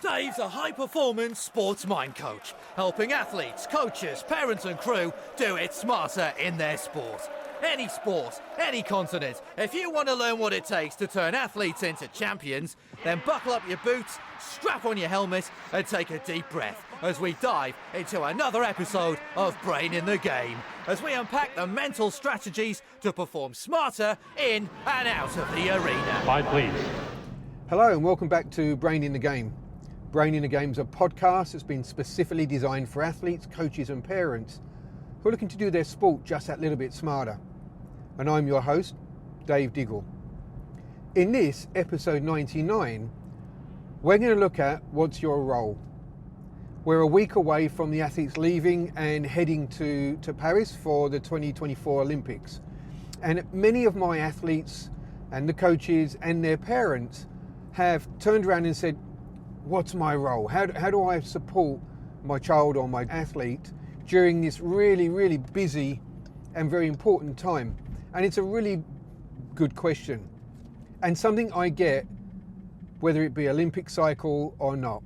Dave's a high-performance sports mind coach, helping athletes, coaches, parents and crew do it smarter in their sport. Any sport, any continent, if you want to learn what it takes to turn athletes into champions, then buckle up your boots, strap on your helmet and take a deep breath as we dive into another episode of Brain in the Game, as we unpack the mental strategies to perform smarter in and out of the arena. Slide, please. Hello and welcome back to Brain in the Game. Brain in the Game is a podcast that's been specifically designed for athletes, coaches and parents who are looking to do their sport just that little bit smarter. And I'm your host, Dave Diggle. In this, episode 99, we're going to look at what's your role. We're a week away from the athletes leaving and heading to Paris for the 2024 Olympics. And many of my athletes and the coaches and their parents have turned around and said, what's my role? How do I support my child or my athlete during this really, really busy and very important time? And it's a really good question and something I get whether it be Olympic cycle or not.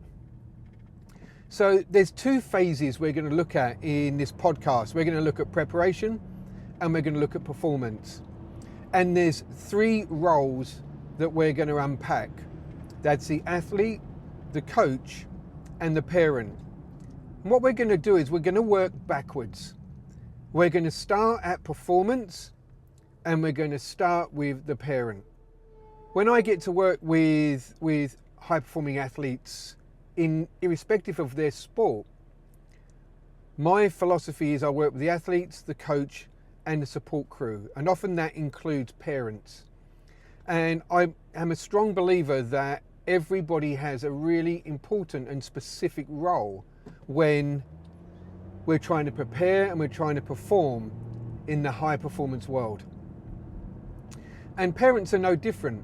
So there's two phases we're going to look at in this podcast. We're going to look at preparation and we're going to look at performance. And there's three roles that we're going to unpack. That's the athlete, the coach and the parent. And what we're going to do is we're going to work backwards. We're going to start at performance and we're going to start with the parent. When I get to work with high performing athletes, irrespective of their sport, my philosophy is I work with the athletes, the coach and the support crew, and often that includes parents. And I am a strong believer that everybody has a really important and specific role when we're trying to prepare and we're trying to perform in the high performance world. And parents are no different.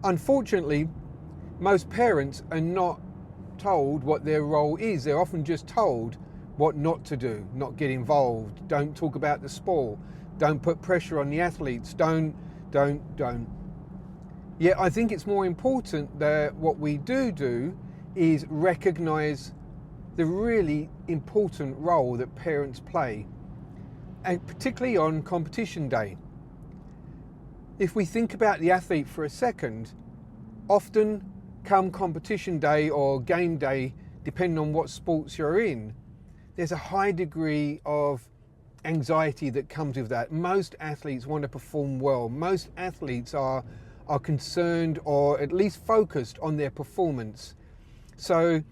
Unfortunately, most parents are not told what their role is. They're often just told what not to do, not get involved, don't talk about the sport, don't put pressure on the athletes, don't. Yet I think it's more important that what we do is recognise the really important role that parents play, and particularly on competition day. If we think about the athlete for a second, often come competition day or game day, depending on what sports you're in, there's a high degree of anxiety that comes with that. Most athletes want to perform well. Most athletes are concerned or at least focused on their performance. So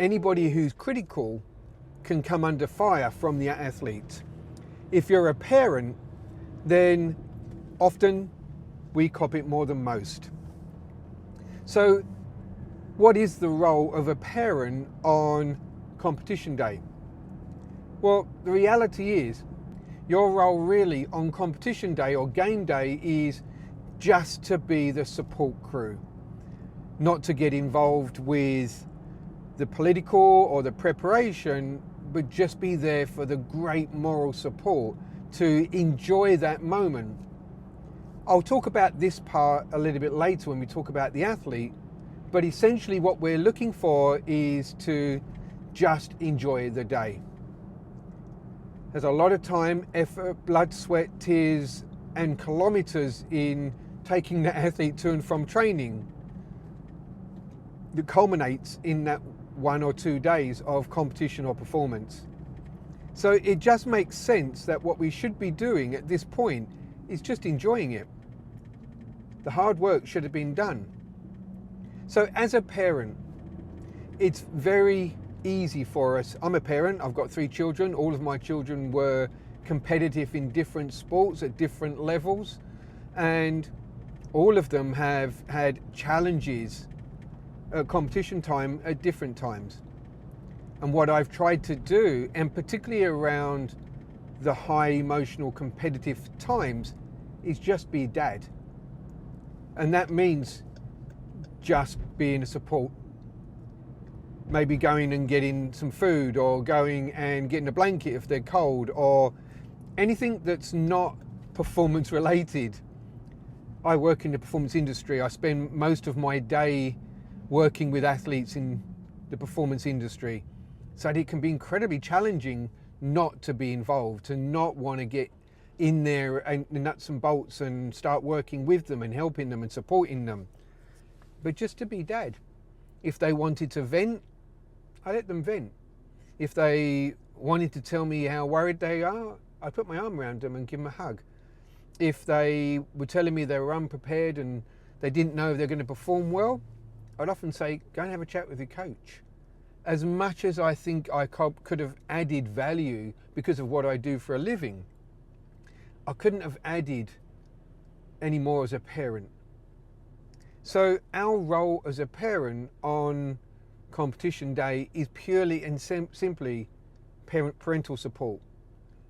anybody who's critical can come under fire from the athlete. If you're a parent, then often we cop it more than most. So what is the role of a parent on competition day? Well, the reality is your role really on competition day or game day is just to be the support crew, not to get involved with the political or the preparation, but just be there for the great moral support to enjoy that moment. I'll talk about this part a little bit later when we talk about the athlete, but essentially what we're looking for is to just enjoy the day. There's a lot of time, effort, blood, sweat, tears, and kilometers in taking the athlete to and from training that culminates in that 1 or 2 days of competition or performance. So it just makes sense that what we should be doing at this point is just enjoying it. The hard work should have been done. So as a parent, it's very easy for us. I'm a parent, I've got 3 children. All of my children were competitive in different sports at different levels, and all of them have had challenges at competition time at different times. And what I've tried to do, and particularly around the high emotional competitive times, is just be dad. And that means just being a support. Maybe going and getting some food, or going and getting a blanket if they're cold, or anything that's not performance related. I work in the performance industry. I spend most of my day working with athletes in the performance industry. So it can be incredibly challenging not to be involved, to not want to get in there and the nuts and bolts and start working with them and helping them and supporting them. But just to be dad. If they wanted to vent, I let them vent. If they wanted to tell me how worried they are, I put my arm around them and give them a hug. If they were telling me they were unprepared and they didn't know if they're going to perform well, I'd often say, go and have a chat with your coach. As much as I think I could have added value because of what I do for a living, I couldn't have added any more as a parent. So our role as a parent on competition day is purely and simply parental support,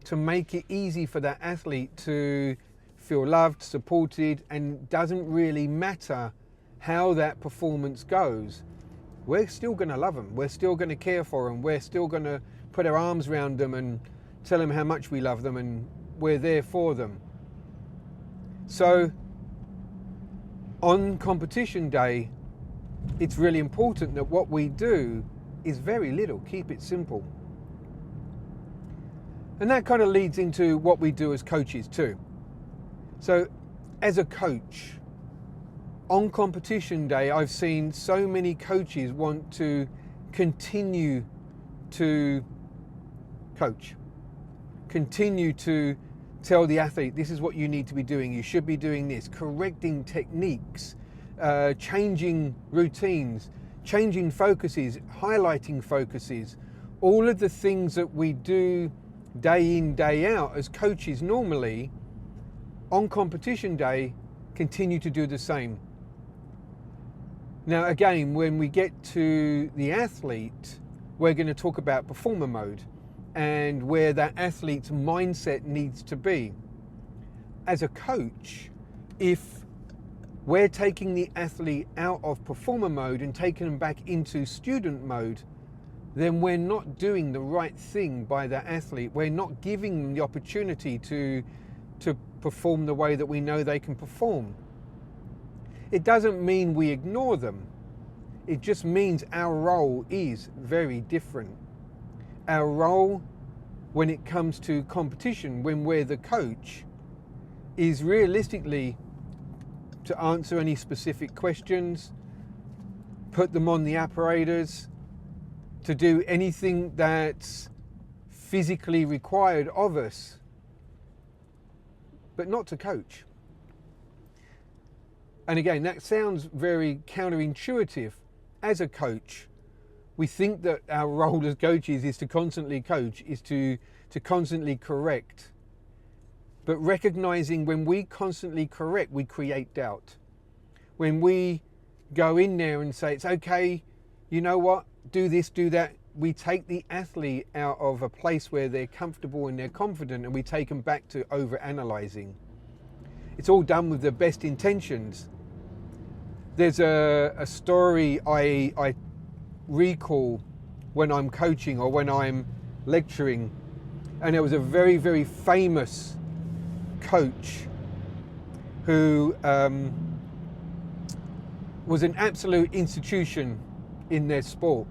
to make it easy for that athlete to feel loved, supported, and doesn't really matter how that performance goes. We're still going to love them, we're still going to care for them, we're still going to put our arms around them and tell them how much we love them and we're there for them. So on competition day, it's really important that what we do is very little, keep it simple. And that kind of leads into what we do as coaches too. So as a coach, on competition day, I've seen so many coaches want to continue to coach, continue to tell the athlete, this is what you need to be doing, you should be doing this, correcting techniques, changing routines, changing focuses, highlighting focuses, all of the things that we do day in, day out as coaches normally, on competition day, continue to do the same. Now again, when we get to the athlete, we're going to talk about performer mode and where that athlete's mindset needs to be. As a coach, if we're taking the athlete out of performer mode and taking them back into student mode, then we're not doing the right thing by that athlete. We're not giving them the opportunity to perform the way that we know they can perform. It doesn't mean we ignore them. It just means our role is very different. Our role when it comes to competition, when we're the coach, is realistically to answer any specific questions, put them on the apparatus, to do anything that's physically required of us, but not to coach. And again, that sounds very counterintuitive. As a coach, we think that our role as coaches is to constantly coach, is to constantly correct. But recognizing when we constantly correct, we create doubt. When we go in there and say, it's okay, you know what, do this, do that, we take the athlete out of a place where they're comfortable and they're confident, and we take them back to over-analyzing. It's all done with the best intentions. There's a story I recall when I'm coaching or when I'm lecturing, and there was a very, very famous coach who was an absolute institution in their sport,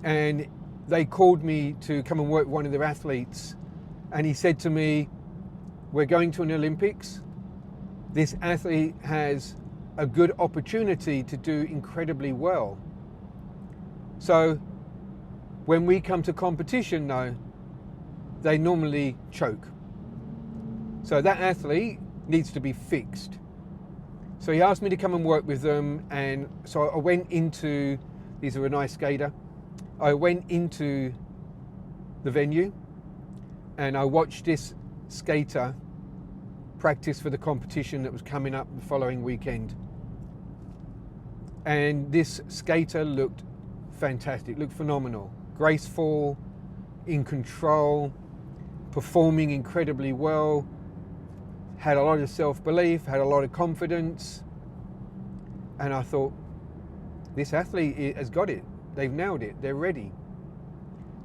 and they called me to come and work with one of their athletes, and he said to me, we're going to an Olympics, this athlete has a good opportunity to do incredibly well. So when we come to competition though, they normally choke. So that athlete needs to be fixed. So he asked me to come and work with them, and so I went into, these are a nice skater, I went into the venue and I watched this skater practice for the competition that was coming up the following weekend. And this skater looked fantastic, looked phenomenal, graceful, in control, performing incredibly well, had a lot of self-belief, had a lot of confidence. And I thought, this athlete has got it. They've nailed it. They're ready.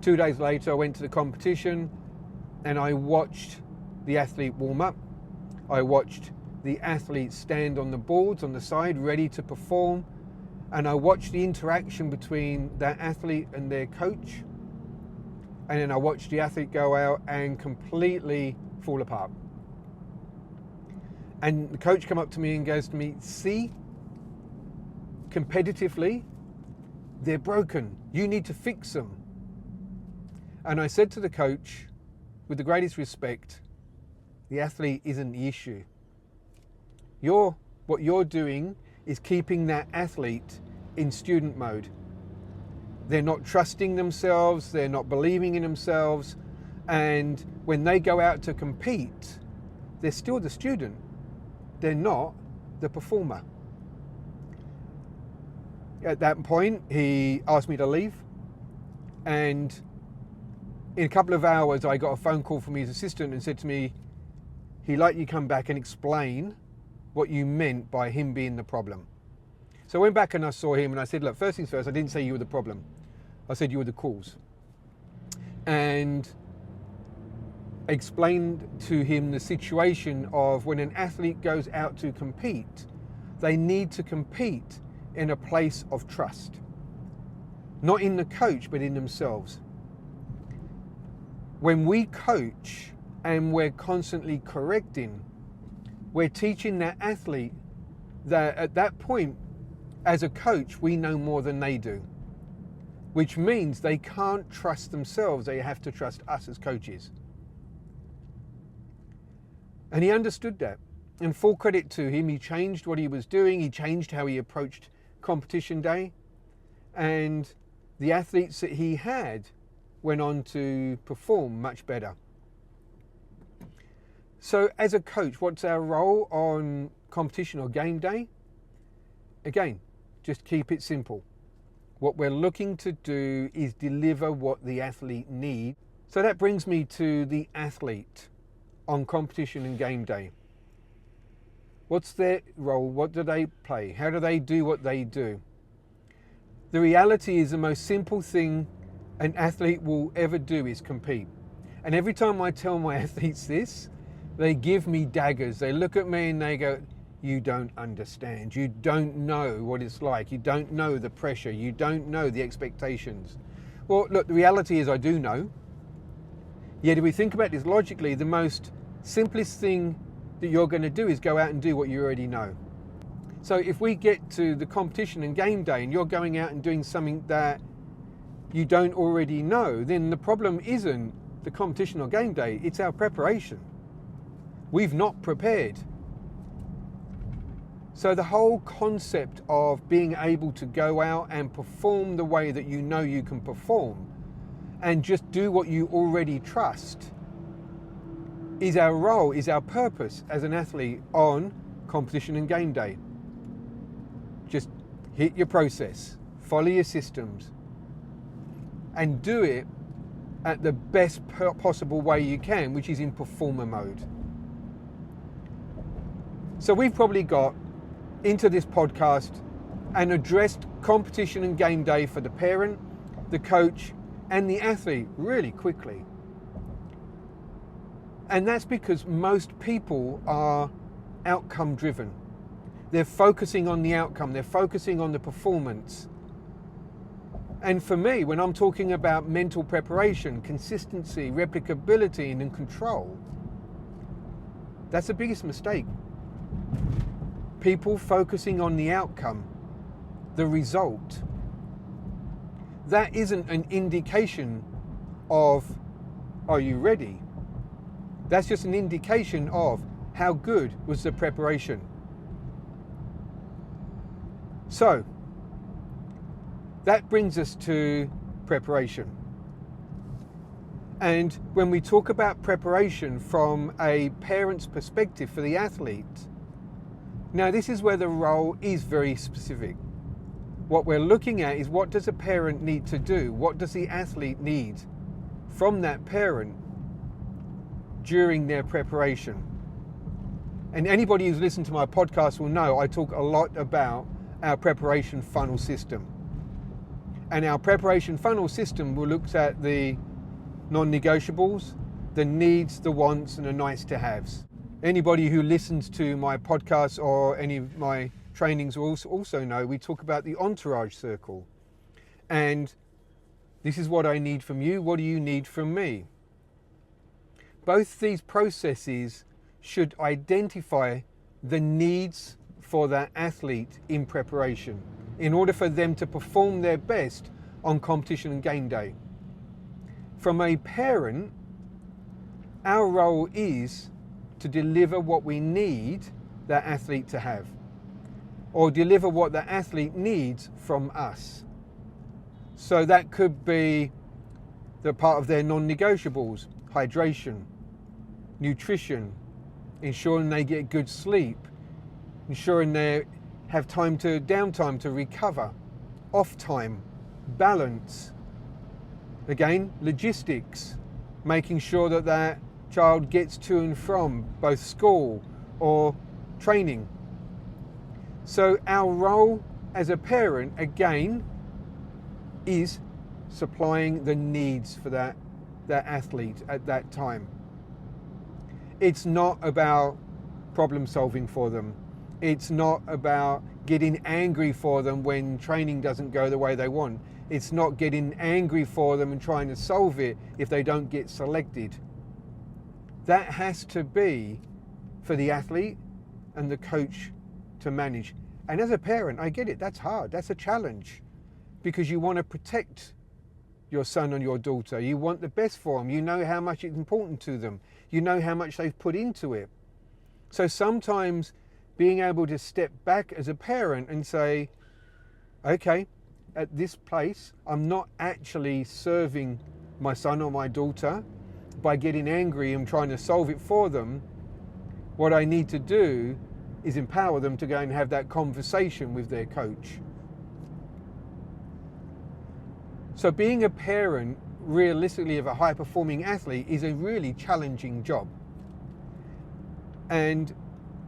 2 days later, I went to the competition and I watched the athlete warm up. I watched the athlete stand on the boards on the side, ready to perform. and I watch the interaction between that athlete and their coach, and then I watch the athlete go out and completely fall apart. And the coach come up to me and goes to me, see, competitively, they're broken. You need to fix them. And I said to the coach, with the greatest respect, the athlete isn't the issue. What you're doing is keeping that athlete in student mode. They're not trusting themselves, they're not believing in themselves, and when they go out to compete, they're still the student. They're not the performer. At that point, he asked me to leave, and in a couple of hours, I got a phone call from his assistant and said to me, he'd like you to come back and explain what you meant by him being the problem. So I went back and I saw him and I said, look, first things first, I didn't say you were the problem. I said you were the cause. And explained to him the situation of when an athlete goes out to compete, they need to compete in a place of trust. Not in the coach, but in themselves. When we coach and we're constantly correcting, we're teaching that athlete that at that point, as a coach, we know more than they do, which means they can't trust themselves. They have to trust us as coaches. And he understood that. And full credit to him, he changed what he was doing. He changed how he approached competition day. And the athletes that he had went on to perform much better. So as a coach, what's our role on competition or game day? Again, just keep it simple. What we're looking to do is deliver what the athlete needs. So that brings me to the athlete on competition and game day. What's their role? What do they play? How do they do what they do? The reality is the most simple thing an athlete will ever do is compete. And every time I tell my athletes this, they give me daggers. They look at me and they go, you don't understand. You don't know what it's like. You don't know the pressure. You don't know the expectations. Well, look, the reality is I do know. Yet if we think about this logically, the most simplest thing that you're going to do is go out and do what you already know. So if we get to the competition and game day and you're going out and doing something that you don't already know, then the problem isn't the competition or game day, it's our preparation. We've not prepared. So the whole concept of being able to go out and perform the way that you know you can perform and just do what you already trust is our role, is our purpose as an athlete on competition and game day. Just hit your process, follow your systems, and do it at the best possible way you can, which is in performer mode. So we've probably got into this podcast and addressed competition and game day for the parent, the coach, and the athlete really quickly. And that's because most people are outcome driven. They're focusing on the outcome, they're focusing on the performance. And for me, when I'm talking about mental preparation, consistency, replicability, and control, that's the biggest mistake. People focusing on the outcome, the result. That isn't an indication of, are you ready? That's just an indication of how good was the preparation. So, that brings us to preparation. And when we talk about preparation from a parent's perspective for the athlete, now this is where the role is very specific. What we're looking at is, what does a parent need to do? What does the athlete need from that parent during their preparation? And anybody who's listened to my podcast will know I talk a lot about our preparation funnel system. And our preparation funnel system will look at the non-negotiables, the needs, the wants, and the nice to haves. Anybody who listens to my podcast or any of my trainings will also know, we talk about the entourage circle. And this is what I need from you, what do you need from me? Both these processes should identify the needs for that athlete in preparation in order for them to perform their best on competition and game day. From a parent, our role is to deliver what we need that athlete to have, or deliver what the athlete needs from us. So that could be the part of their non-negotiables: hydration, nutrition, ensuring they get good sleep, ensuring they have downtime to recover, off time, balance. Again, logistics, making sure that that child gets to and from both school or training. So our role as a parent, again, is supplying the needs for that athlete at that time. It's not about problem solving for them. It's not about getting angry for them when training doesn't go the way they want. It's not getting angry for them and trying to solve it if they don't get selected. That has to be for the athlete and the coach to manage. And as a parent, I get it, that's hard, that's a challenge, because you want to protect your son and your daughter. You want the best for them. You know how much it's important to them. You know how much they've put into it. So sometimes being able to step back as a parent and say, okay, at this place, I'm not actually serving my son or my daughter by getting angry and trying to solve it for them. What I need to do is empower them to go and have that conversation with their coach. So being a parent, realistically, of a high-performing athlete is a really challenging job. And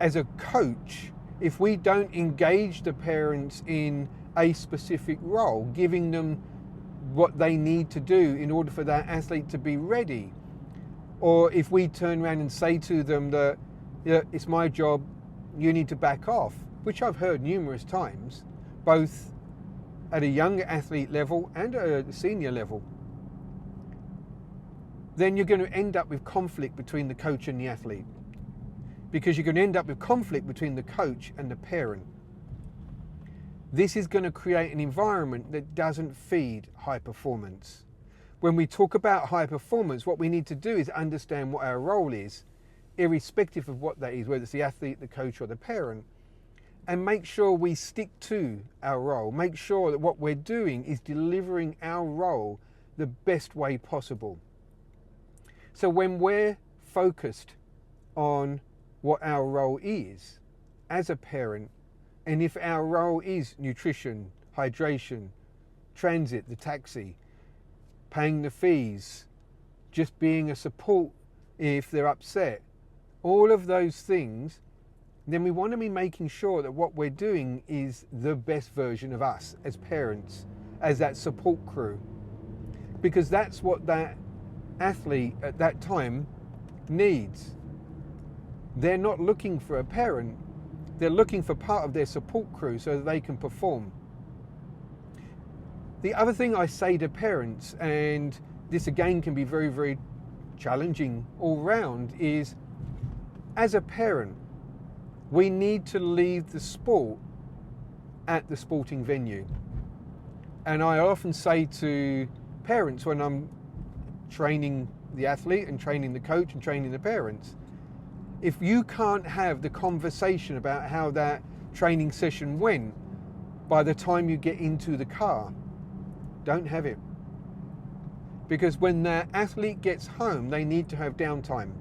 as a coach, if we don't engage the parents in a specific role, giving them what they need to do in order for that athlete to be ready, or if we turn around and say to them that, it's my job, you need to back off, which I've heard numerous times, both at a young athlete level and at a senior level, then you're going to end up with conflict between the coach and the athlete, because you're going to end up with conflict between the coach and the parent. This is going to create an environment that doesn't feed high performance. When we talk about high performance, what we need to do is understand what our role is, irrespective of what that is, whether it's the athlete, the coach, or the parent, and make sure we stick to our role. Make sure that what we're doing is delivering our role the best way possible. So when we're focused on what our role is as a parent, and if our role is nutrition, hydration, transit, the taxi, paying the fees, just being a support if they're upset, all of those things, then we want to be making sure that what we're doing is the best version of us as parents, as that support crew, because that's what that athlete at that time needs. They're not looking for a parent, they're looking for part of their support crew so that they can perform. The other thing I say to parents, and this again can be very, very challenging all round, is as a parent, we need to leave the sport at the sporting venue. And I often say to parents when I'm training the athlete and training the coach and training the parents, if you can't have the conversation about how that training session went by the time you get into the car, don't have it. Because when the athlete gets home, they need to have downtime.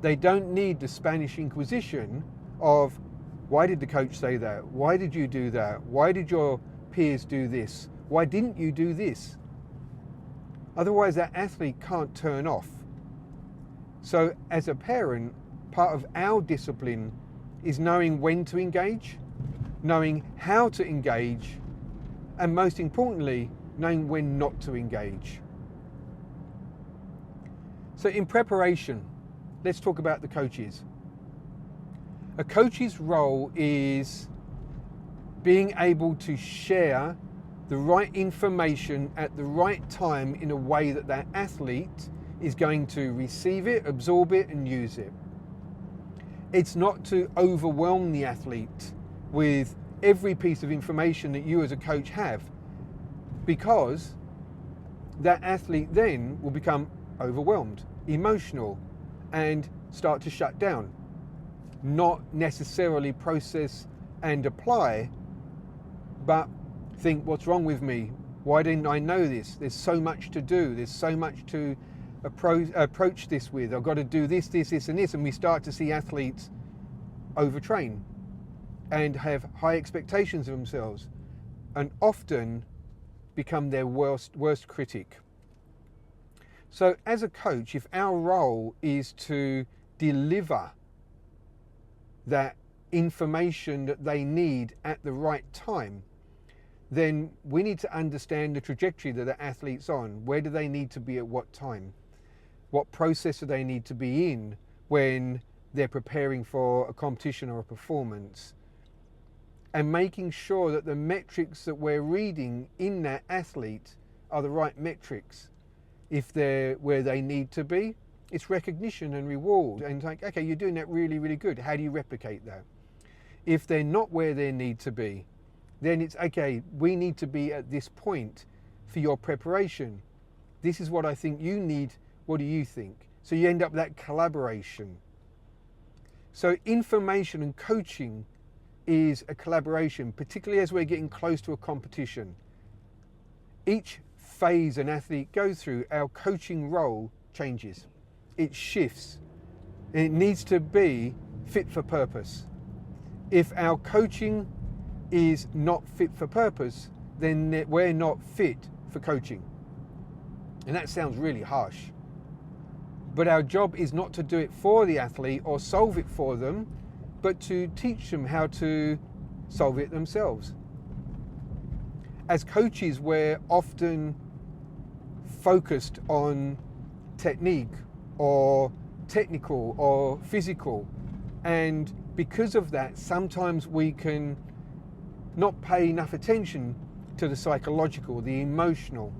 They don't need the Spanish Inquisition of, why did the coach say that? Why did you do that? Why did your peers do this? Why didn't you do this? Otherwise that athlete can't turn off. So as a parent, part of our discipline is knowing when to engage, knowing how to engage, and most importantly, knowing when not to engage. So in preparation, let's talk about the coaches. A coach's role is being able to share the right information at the right time in a way that that athlete is going to receive it, absorb it, and use it. It's not to overwhelm the athlete with every piece of information that you as a coach have, because that athlete then will become overwhelmed, emotional, and start to shut down, not necessarily process and apply, but think, what's wrong with me? Why didn't I know this? There's so much to do. There's so much to approach this with. I've got to do this, this, this, and this. And we start to see athletes overtrain and have high expectations of themselves, and often become their worst critic. So as a coach, if our role is to deliver that information that they need at the right time, then we need to understand the trajectory that the athlete's on. Where do they need to be at what time? What process do they need to be in when they're preparing for a competition or a performance? And making sure that the metrics that we're reading in that athlete are the right metrics. If they're where they need to be, it's recognition and reward. And like, okay, you're doing that really, really good. How do you replicate that? If they're not where they need to be, then it's, okay, we need to be at this point for your preparation. This is what I think you need. What do you think? So you end up that collaboration. So information and coaching is a collaboration, particularly as we're getting close to a competition. Each phase an athlete goes through, our coaching role changes. It shifts. And it needs to be fit for purpose. If our coaching is not fit for purpose, then we're not fit for coaching. And that sounds really harsh. But our job is not to do it for the athlete or solve it for them, but to teach them how to solve it themselves. As coaches, we're often focused on technique or technical or physical. And because of that, sometimes we can not pay enough attention to the psychological, the emotional,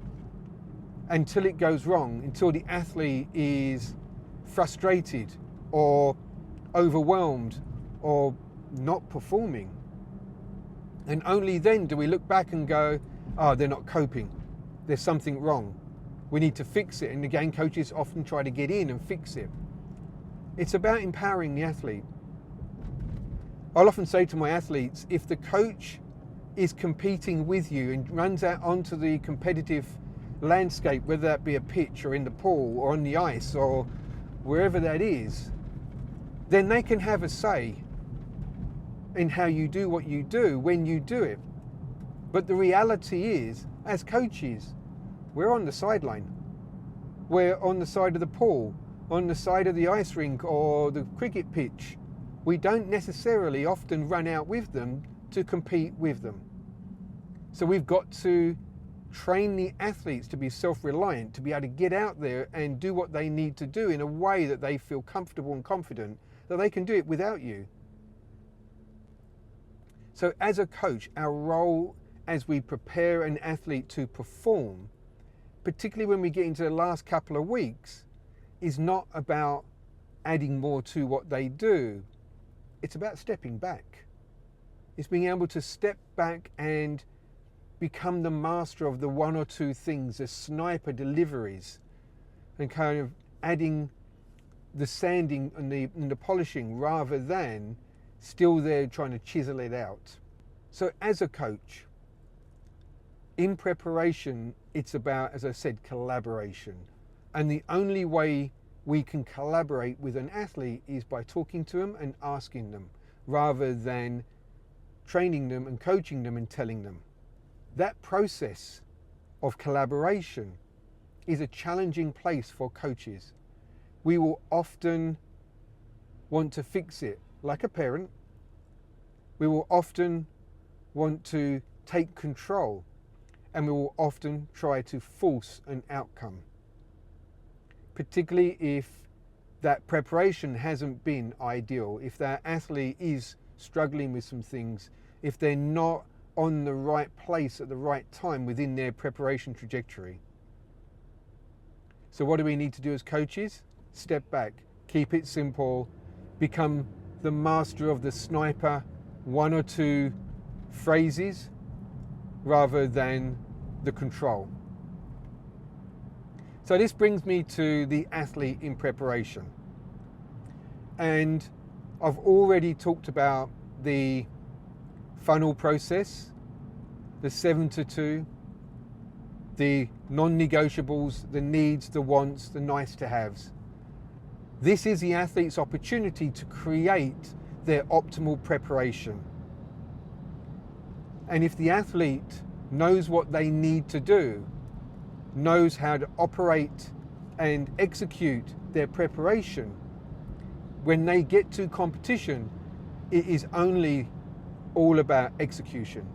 until it goes wrong, until the athlete is frustrated or overwhelmed or not performing. And only then do we look back and go, oh, they're not coping. There's something wrong. We need to fix it. And again, coaches often try to get in and fix it. It's about empowering the athlete. I'll often say to my athletes, if the coach is competing with you and runs out onto the competitive landscape, whether that be a pitch or in the pool or on the ice or wherever that is, then they can have a say in how you do what you do when you do it. But the reality is, as coaches, we're on the sideline. We're on the side of the pool, on the side of the ice rink or the cricket pitch. We don't necessarily often run out with them to compete with them. So we've got to train the athletes to be self-reliant, to be able to get out there and do what they need to do in a way that they feel comfortable and confident that they can do it without you. So as a coach, our role as we prepare an athlete to perform, particularly when we get into the last couple of weeks, is not about adding more to what they do. It's about stepping back. It's being able to step back and become the master of the one or two things, the sniper deliveries, and kind of adding the sanding and the polishing rather than still there trying to chisel it out. So as a coach, in preparation, it's about, as I said, collaboration. And the only way we can collaborate with an athlete is by talking to them and asking them, rather than training them and coaching them and telling them. That process of collaboration is a challenging place for coaches. We will often want to fix it like a parent. We will often want to take control, and we will often try to force an outcome, particularly if that preparation hasn't been ideal, if that athlete is struggling with some things, if they're not on the right place at the right time within their preparation trajectory. So what do we need to do as coaches? Step back, keep it simple, become the master of the sniper, one or two phrases rather than the control. So this brings me to the athlete in preparation. And I've already talked about the funnel process, the 7-to-2, the non-negotiables, the needs, the wants, the nice to haves. This is the athlete's opportunity to create their optimal preparation. And if the athlete knows what they need to do, knows how to operate and execute their preparation, when they get to competition, it is only all about execution.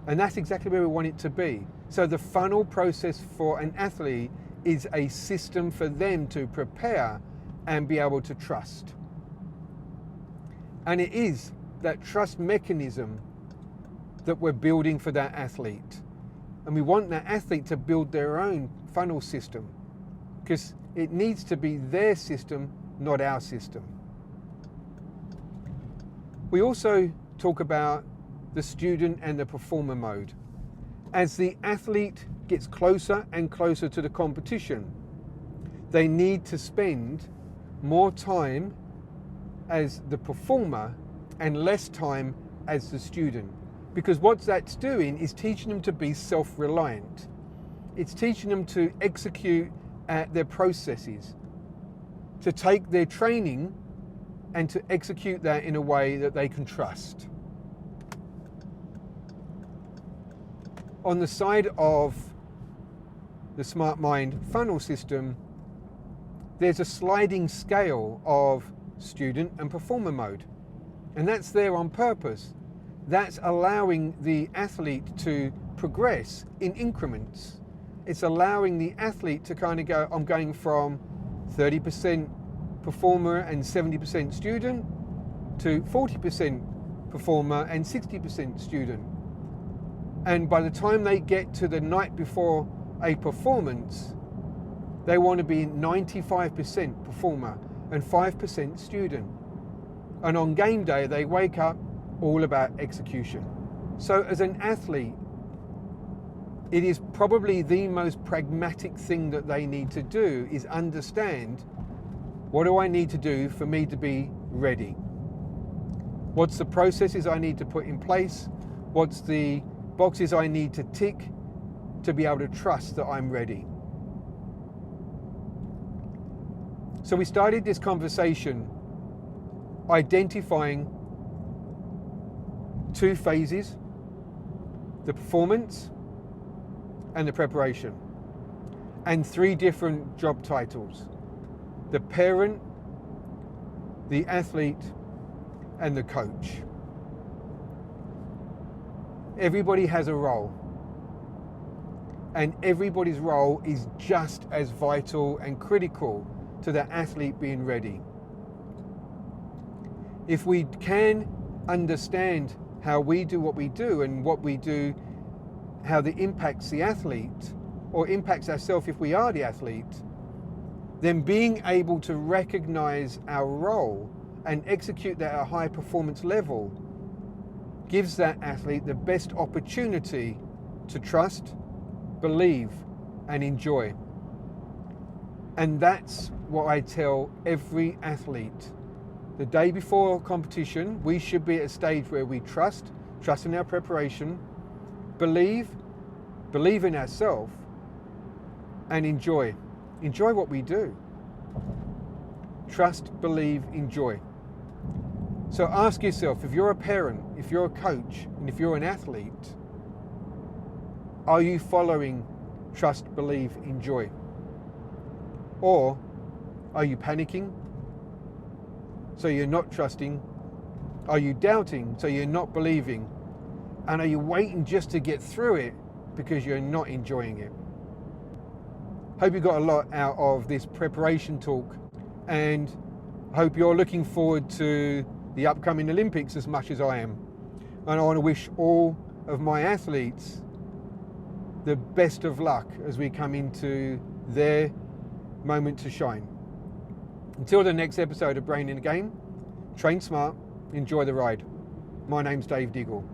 And that's exactly where we want it to be. So the funnel process for an athlete is a system for them to prepare and be able to trust. And it is that trust mechanism that we're building for that athlete. And we want that athlete to build their own funnel system, because it needs to be their system, not our system. We also talk about the student and the performer mode. As the athlete gets closer and closer to the competition, they need to spend more time as the performer and less time as the student. Because what that's doing is teaching them to be self-reliant. It's teaching them to execute their processes, to take their training and to execute that in a way that they can trust. On the side of the Smart Mind funnel system, there's a sliding scale of student and performer mode. And that's there on purpose. That's allowing the athlete to progress in increments. It's allowing the athlete to kind of go, I'm going from 30% performer and 70% student to 40% performer and 60% student. And by the time they get to the night before a performance, they want to be 95% performer and 5% student. And on game day, they wake up all about execution. So as an athlete, it is probably the most pragmatic thing that they need to do is understand, what do I need to do for me to be ready? What's the processes I need to put in place? What's the boxes I need to tick to be able to trust that I'm ready? So we started this conversation identifying two phases, the performance and the preparation, and three different job titles: the parent, the athlete, and the coach. Everybody has a role, and everybody's role is just as vital and critical to the athlete being ready. If we can understand how we do what we do and what we do, how it impacts the athlete or impacts ourselves if we are the athlete, then being able to recognize our role and execute that at a high performance level gives that athlete the best opportunity to trust, believe, and enjoy. And that's what I tell every athlete. The day before competition, we should be at a stage where we trust in our preparation, believe in ourselves, and enjoy what we do. Trust, believe, enjoy. So ask yourself, if you're a parent, if you're a coach, and if you're an athlete, are you following trust, believe, enjoy? Or are you panicking, so you're not trusting? Are you doubting, so you're not believing? And are you waiting just to get through it because you're not enjoying it? Hope you got a lot out of this preparation talk, and hope you're looking forward to the upcoming Olympics as much as I am. And I want to wish all of my athletes the best of luck as we come into their moment to shine. Until the next episode of Brain in the Game, train smart, enjoy the ride. My name's Dave Diggle.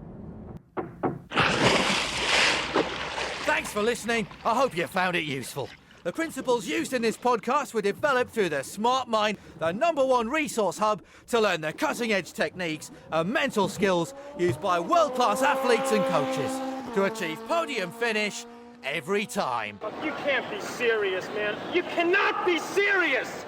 Thanks for listening. I hope you found it useful. The principles used in this podcast were developed through the Smart Mind, the #1 resource hub to learn the cutting-edge techniques and mental skills used by world-class athletes and coaches to achieve podium finish every time. You can't be serious, man. You cannot be serious!